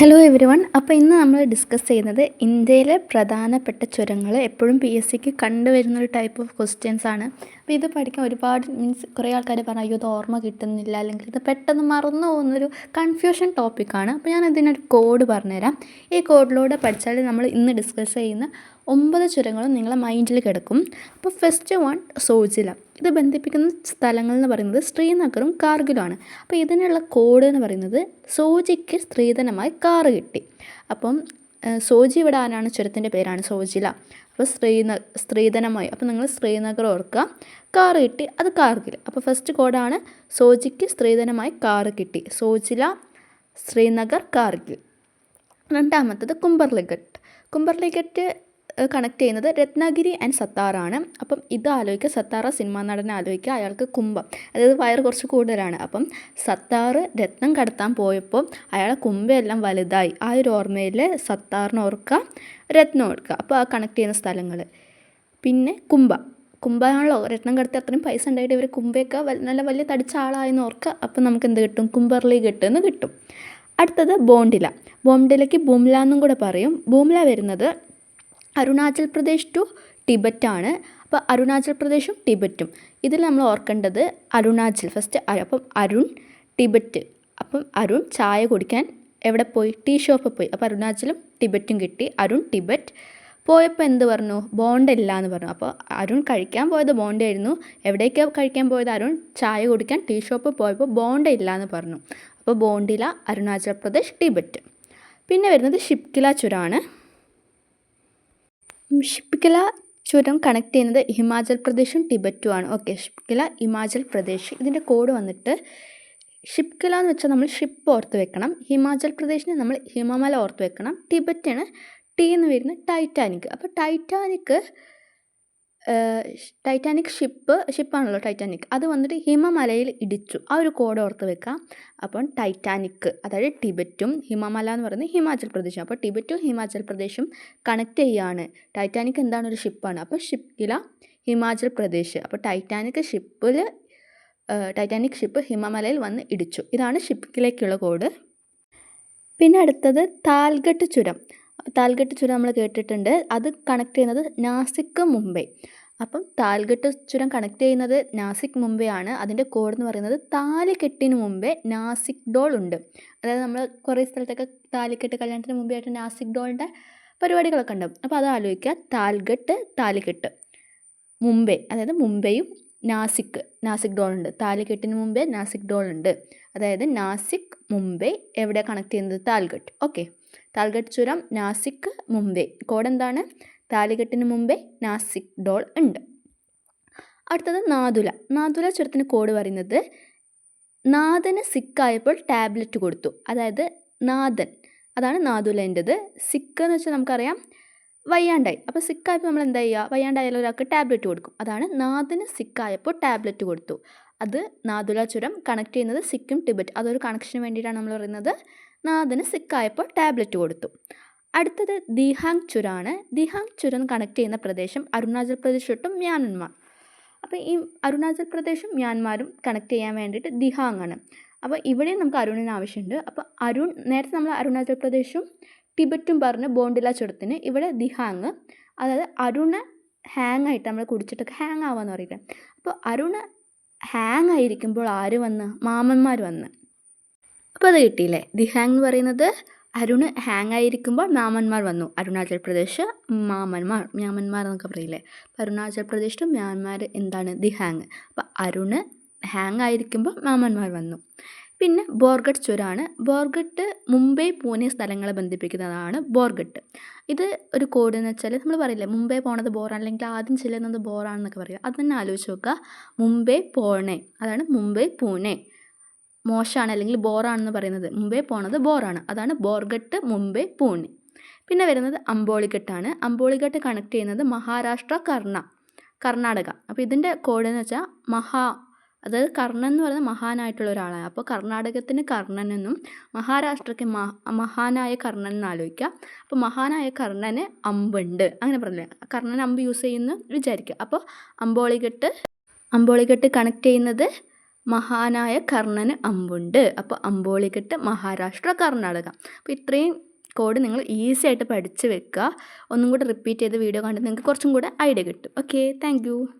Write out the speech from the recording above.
Hello every one. അപ്പോൾ ഇന്ന് നമ്മൾ ഡിസ്കസ് ചെയ്യുന്നത് ഇന്ത്യയിലെ പ്രധാനപ്പെട്ട ചുരങ്ങൾ. എപ്പോഴും പി എസ് സിക്ക് കണ്ടുവരുന്നൊരു ടൈപ്പ് ഓഫ് ക്വസ്റ്റ്യൻസ് ആണ്. അപ്പോൾ ഇത് പഠിക്കാൻ ഒരുപാട് കുറേ ആൾക്കാർ പറഞ്ഞു അയ്യോ ഇത് ഓർമ്മ കിട്ടുന്നില്ല, അല്ലെങ്കിൽ ഇത് പെട്ടെന്ന് മറന്നു പോകുന്നൊരു കൺഫ്യൂഷൻ ടോപ്പിക്കാണ്. അപ്പോൾ ഞാൻ ഇതിനൊരു കോഡ് പറഞ്ഞുതരാം. ഈ കോഡിലൂടെ പഠിച്ചാൽ നമ്മൾ ഇന്ന് ഡിസ്കസ് ചെയ്യുന്ന 9 ചുരങ്ങളും നിങ്ങളെ മൈൻഡിൽ കിടക്കും. അപ്പോൾ ഫസ്റ്റ് വൺ സോജില. ഇത് ബന്ധിപ്പിക്കുന്ന സ്ഥലങ്ങൾ എന്ന് പറയുന്നത് ശ്രീനഗറും കാർഗിലുമാണ്. അപ്പോൾ ഇതിനുള്ള കോഡ് എന്ന് പറയുന്നത് സോജിക്ക് സ്ത്രീധനമായി കാറ് കിട്ടി. അപ്പം സോജി ഇവിടെ ആരാണ്? ചുരത്തിൻ്റെ പേരാണ് സോജില. അപ്പോൾ സ്ത്രീധനമായി. അപ്പോൾ നിങ്ങൾ ശ്രീനഗർ ഓർക്കുക, കാറ് കിട്ടി അത് കാർഗിൽ. അപ്പോൾ ഫസ്റ്റ് കോഡാണ് സോജിക്ക് സ്ത്രീധനമായി കാറ് കിട്ടി, സോജില, ശ്രീനഗർ, കാർഗിൽ. രണ്ടാമത്തത് കുംഭർലിഗറ്റ് കണക്ട് ചെയ്യുന്നത് രത്നഗിരി ആൻഡ് സത്താറാണ്. അപ്പം ഇത് ആലോചിക്കുക, സത്താറ സിനിമാ നടനെ ആലോചിക്കുക, അയാൾക്ക് കുംഭം, അതായത് വയറ് കുറച്ച് കൂടുതലാണ്. അപ്പം സത്താറ് രത്നം കടത്താൻ പോയപ്പോൾ അയാളെ കുംഭയെല്ലാം വലുതായി. ആ ഒരു ഓർമ്മയിൽ സത്താറിന് ഓർക്കുക, രത്നം ഓർക്കുക. അപ്പോൾ ആ കണക്ട് ചെയ്യുന്ന സ്ഥലങ്ങൾ. പിന്നെ കുംഭമാണല്ലോ രത്നം കടത്തി അത്രയും പൈസ ഉണ്ടായിട്ട് ഇവർ കുംഭയൊക്കെ നല്ല വലിയ തടിച്ച ആളായെന്ന് ഓർക്കുക. അപ്പം നമുക്ക് എന്ത് കിട്ടും? കുംഭർലിഗട്ട് എന്ന് കിട്ടും. അടുത്തത് ബോംഡിലയ്ക്ക് ബുംല എന്നും കൂടെ പറയും. ബുംല വരുന്നത് അരുണാചൽ പ്രദേശ് ടു ടിബറ്റാണ്. അപ്പോൾ അരുണാചൽ പ്രദേശും ടിബറ്റും ഇതിൽ നമ്മൾ ഓർക്കേണ്ടത് അരുണാചൽ ഫസ്റ്റ്. അപ്പം അരുൺ, ടിബറ്റ്. അപ്പം അരുൺ ചായ കുടിക്കാൻ എവിടെ പോയി? ടീ ഷോപ്പിൽ പോയി. അപ്പോൾ അരുണാചലും ടിബറ്റും കിട്ടി. അരുൺ ടിബറ്റ് പോയപ്പോൾ എന്ത് പറഞ്ഞു? ബോണ്ടില്ല എന്ന് പറഞ്ഞു. അപ്പോൾ അരുൺ കഴിക്കാൻ പോയത് ബോണ്ടായിരുന്നു. എവിടേക്കാണ് കഴിക്കാൻ പോയത്? അരുൺ ചായ കുടിക്കാൻ ടീ ഷോപ്പിൽ പോയപ്പോൾ ബോണ്ടില്ല എന്ന് പറഞ്ഞു. അപ്പോൾ ബോണ്ടില, അരുണാചൽ പ്രദേശ്, ടിബറ്റ്. പിന്നെ വരുന്നത് ഷിപ്കില ചുരമാണ്. ഷിപ്കില ചുരം കണക്ട് ചെയ്യുന്നത് ഹിമാചൽ പ്രദേശും ടിബറ്റുമാണ്. ഓക്കെ, ഷിപ്കില ഹിമാചൽ പ്രദേശ്. ഇതിൻ്റെ കോഡ് വന്നിട്ട് ഷിപ്കില എന്ന് വെച്ചാൽ നമ്മൾ ഷിപ്പ് ഓർത്ത് വെക്കണം, ഹിമാചൽ പ്രദേശിന് നമ്മൾ ഹിമമല ഓർത്ത് വെക്കണം, ടിബറ്റാണ് ടി എന്ന് വരുന്നത് ടൈറ്റാനിക്. അപ്പോൾ ടൈറ്റാനിക് ഷിപ്പാണല്ലോ ടൈറ്റാനിക്. അത് വന്നിട്ട് ഹിമമലയിൽ ഇടിച്ചു. ആ ഒരു കോഡ് ഓർത്ത് വെക്കാം. അപ്പം ടൈറ്റാനിക് അതായത് ടിബറ്റും ഹിമമല എന്ന് പറയുന്നത് ഹിമാചൽ പ്രദേശും. അപ്പോൾ ടിബറ്റും ഹിമാചൽ പ്രദേശും കണക്ട് ചെയ്യുകയാണ്. ടൈറ്റാനിക് എന്താണ്? ഒരു ഷിപ്പാണ്. അപ്പോൾ ഷിപ്കില ഹിമാചൽ പ്രദേശ്. അപ്പോൾ ടൈറ്റാനിക് ഷിപ്പ് ഹിമമലയിൽ വന്ന് ഇടിച്ചു. ഇതാണ് ഷിപ്കിലേക്കുള്ള കോഡ്. പിന്നെ അടുത്തത് താൽഘട്ട് ചുരം നമ്മൾ കേട്ടിട്ടുണ്ട്. അത് കണക്ട് ചെയ്യുന്നത് നാസിക്, മുംബൈ. അപ്പം താൽഘട്ട് ചുരം കണക്ട് ചെയ്യുന്നത് നാസിക്, മുംബൈ ആണ്. അതിൻ്റെ കോഡ് എന്ന് പറയുന്നത് താലികെട്ടിന് മുമ്പേ നാസിക് ഡോൾ ഉണ്ട്. അതായത് നമ്മൾ കുറേ സ്ഥലത്തൊക്കെ താലികെട്ട് കല്യാണത്തിന് മുമ്പേ ആയിട്ട് നാസിക് ഡോളിൻ്റെ പരിപാടികളൊക്കെ ഉണ്ടാവും. അപ്പോൾ അത് ആലോചിക്കുക, താലികെട്ട് മുംബൈ, അതായത് മുംബൈയും നാസിക് ഡോൾ ഉണ്ട്. താലികെട്ടിന് മുമ്പേ നാസിക് ഡോൾ ഉണ്ട്. അതായത് നാസിക്, മുംബൈ എവിടെ കണക്ട് ചെയ്യുന്നത്? താൽഘട്ട്. ഓക്കെ, താൽഘട്ട് ചുരം നാസിക്, മുംബൈ. കോഡ് എന്താണ്? താലികെട്ടിന് മുമ്പേ നാസിക് ഡോൾ ഉണ്ട്. അടുത്തത് നാദുല ചുരത്തിന് കോഡ് പറയുന്നത് നാഥന് സിക്കായപ്പോൾ ടാബ്ലറ്റ് കൊടുത്തു. അതായത് നാഥൻ, അതാണ് നാദുലേൻ്റെത്. സിക്ക് എന്ന് വെച്ചാൽ നമുക്കറിയാം വയ്യാണ്ടായി. അപ്പോൾ സിക്കായപ്പോൾ നമ്മൾ എന്താ ചെയ്യുക? വയ്യാണ്ടായാലും ഒരാൾക്ക് ടാബ്ലറ്റ് കൊടുക്കും. അതാണ് നാഥന് സിക്കായപ്പോൾ ടാബ്ലറ്റ് കൊടുത്തു. അത് നാദുല ചുരം കണക്ട് ചെയ്യുന്നത് സിക്കും ടിബറ്റ്. അതൊരു കണക്ഷന് വേണ്ടിയിട്ടാണ് നമ്മൾ പറയുന്നത് നാഥന് സിക്കായപ്പോൾ ടാബ്ലറ്റ് കൊടുത്തു. അടുത്തത് ദിഹാങ് ചുരമാണ്. ദിഹാങ് ചുരം കണക്ട് ചെയ്യുന്ന പ്രദേശം അരുണാചൽ പ്രദേശ് തൊട്ടും മ്യാൻമാർ. അപ്പോൾ ഈ അരുണാചൽ പ്രദേശും മ്യാൻമാരും കണക്ട് ചെയ്യാൻ വേണ്ടിയിട്ട് ദിഹാങ് ആണ്. അപ്പോൾ ഇവിടെ നമുക്ക് അരുണിന് ആവശ്യമുണ്ട്. അപ്പോൾ നേരത്തെ നമ്മൾ അരുണാചൽ പ്രദേശും ടിബറ്റും പറഞ്ഞ് ബോണ്ടില ചുരത്തിന്, ഇവിടെ ദിഹാങ്. അതായത് അരുണ് ഹാങ് ആയിട്ട് നമ്മൾ കുടിച്ചിട്ടൊക്കെ ഹാങ് ആവാന്ന് പറയില്ല. അപ്പോൾ അരുണ് ഹാങ് ആയിരിക്കുമ്പോൾ ആര് വന്ന്? മാമന്മാർ വന്ന്. അപ്പോൾ അത് കിട്ടിയില്ലേ? ദിഹാങ് എന്ന് പറയുന്നത് അരുണ് ഹാങ് ആയിരിക്കുമ്പോൾ മാമന്മാർ വന്നു. അരുണാചൽ പ്രദേശ് മ്യാൻമാർ എന്നൊക്കെ പറയില്ലേ? അപ്പോൾ അരുണാചൽ പ്രദേശ് മ്യാൻമാർ എന്താണ്? ദിഹാങ്. അപ്പോൾ അരുണ് ഹാങ് ആയിരിക്കുമ്പോൾ മാമന്മാർ വന്നു. പിന്നെ ബോർഗട്ട് ചുരമാണ്. ബോർഗട്ട് മുംബൈ, പൂനെ സ്ഥലങ്ങളെ ബന്ധിപ്പിക്കുന്നതാണ് ബോർഗട്ട്. ഇത് ഒരു കോഡ് എന്ന് വെച്ചാൽ നമ്മൾ പറയില്ലേ മുംബൈ പോണത് ബോറാണ്, അല്ലെങ്കിൽ ആദ്യം ചെല്ലുന്നത് ബോറാണെന്നൊക്കെ പറയുക. അത് തന്നെ ആലോചിച്ച് നോക്കുക. മുംബൈ, പൂനെ, അതാണ് മുംബൈ, പൂനെ. മോശമാണ് അല്ലെങ്കിൽ ബോറാണെന്ന് പറയുന്നത്. മുംബൈ പോണത് ബോറാണ്, അതാണ് ബോർഗട്ട്, മുംബൈ, പൂനെ. പിന്നെ വരുന്നത് അമ്പോളിഘട്ടാണ്. അമ്പോളിഘട്ട് കണക്ട് ചെയ്യുന്നത് മഹാരാഷ്ട്ര, കർണാടക. അപ്പോൾ ഇതിൻ്റെ കോഡ് എന്ന് വെച്ചാൽ അതായത് കർണൻ എന്ന് പറയുന്നത് മഹാനായിട്ടുള്ള ഒരാളാണ്. അപ്പോൾ കർണാടകത്തിന് കർണൻ എന്നും മഹാരാഷ്ട്രയ്ക്ക് മഹാനായ കർണൻ എന്ന് ആലോചിക്കുക. അപ്പോൾ മഹാനായ കർണന് അമ്പുണ്ട്, അങ്ങനെ പറഞ്ഞില്ലേ? കർണൻ അമ്പ് യൂസ് ചെയ്യുന്നു വിചാരിക്കുക. അപ്പോൾ അമ്പോളിഘട്ട് കണക്ട് ചെയ്യുന്നത് മഹാനായ കർണന് അമ്പുണ്ട്. അപ്പോൾ അമ്പോളിഘട്ട് മഹാരാഷ്ട്ര, കർണാടക. അപ്പോൾ ഇത്രയും കോഡ് നിങ്ങൾ ഈസി ആയിട്ട് പഠിച്ച് വെക്കുക. ഒന്നും കൂടെ റിപ്പീറ്റ് ചെയ്ത് വീഡിയോ കണ്ട് നിങ്ങൾക്ക് കുറച്ചും കൂടെ ഐഡിയ കിട്ടും. Okay, thank you.